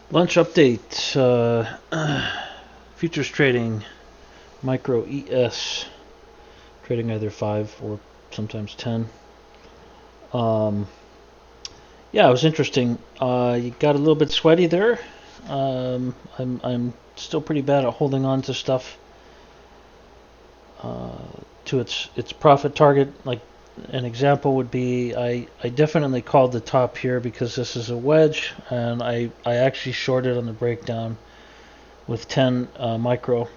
Lunch update. Futures trading, micro ES, trading either 5 or sometimes 10. Um, yeah, it was interesting. You got a little bit sweaty there. I'm still pretty bad at holding on to stuff uh, to its profit target. Like an example would be I definitely called the top here because this is a wedge, and I actually shorted on the breakdown with 10 micro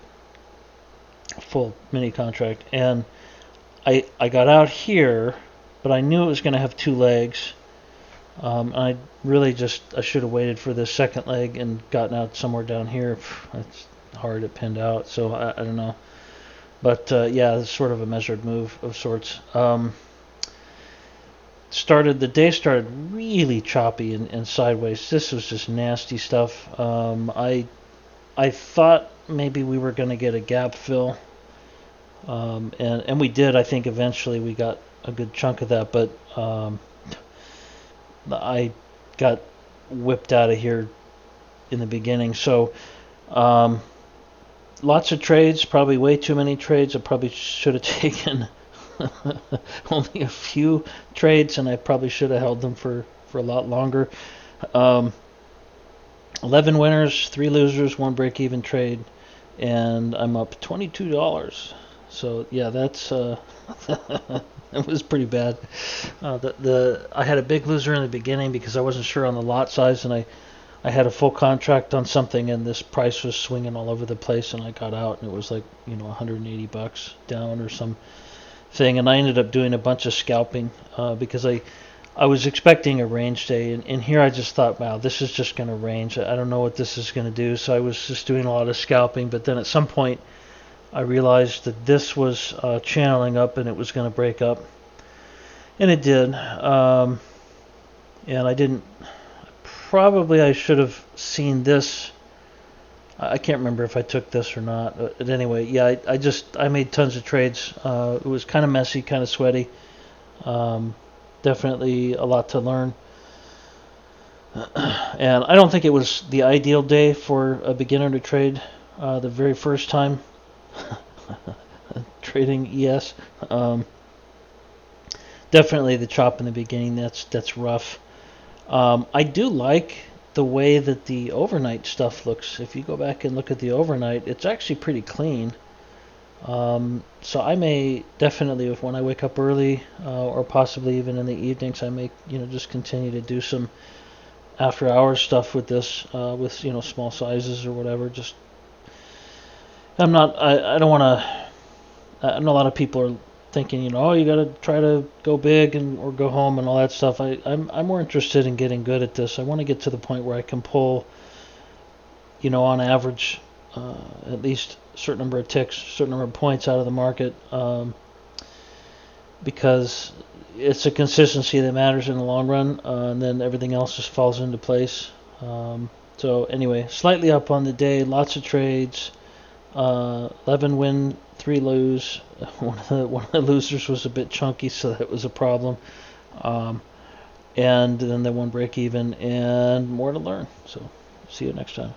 full mini contract, and I got out here, but I knew it was going to have two legs. I really I should have waited for the second leg and gotten out somewhere down here. It's hard to pin out, so I don't know. But yeah, it's sort of a measured move of sorts. The day started really choppy and sideways. This was just nasty stuff. I thought maybe we were going to get a gap fill. And we did. I think eventually we got a good chunk of that, but I got whipped out of here in the beginning. So um, lots of trades, probably way too many trades. I probably should have taken only a few trades, and I probably should have held them for a lot longer. Um, 11 winners, 3 losers, 1 break-even trade, and I'm up $22. So yeah, that's it was pretty bad. The I had a big loser in the beginning because I wasn't sure on the lot size, and I had a full contract on something, and this price was swinging all over the place, and I got out, and it was like $180 down or some thing, and I ended up doing a bunch of scalping because I was expecting a range day, and here I just thought, wow, this is just going to range. I don't know what this is going to do, so I was just doing a lot of scalping, but then at some point I realized that this was channeling up and it was going to break up, and it did. And I didn't. Probably I should have seen this. I can't remember if I took this or not. But anyway, yeah, I made tons of trades. It was kind of messy, kind of sweaty. Um, Definitely a lot to learn. And I don't think it was the ideal day for a beginner to trade the very first time trading ES. Definitely the chop in the beginning. That's rough. I do like the way that the overnight stuff looks. If you go back and look at the overnight, it's actually pretty clean. So I may definitely, if when I wake up early, or possibly even in the evenings, I may just continue to do some after hours stuff with this, with small sizes or whatever. Just I don't want to. I know a lot of people are thinking, oh, you got to try to go big and or go home and all that stuff. I'm more interested in getting good at this. I want to get to the point where I can pull, on average, at least a certain number of ticks, a certain number of points out of the market, because it's a consistency that matters in the long run, and then everything else just falls into place. So anyway, slightly up on the day, lots of trades, 11 win, 3 lose. One of the losers was a bit chunky, so that was a problem. And then the 1 break even, and more to learn. So see you next time.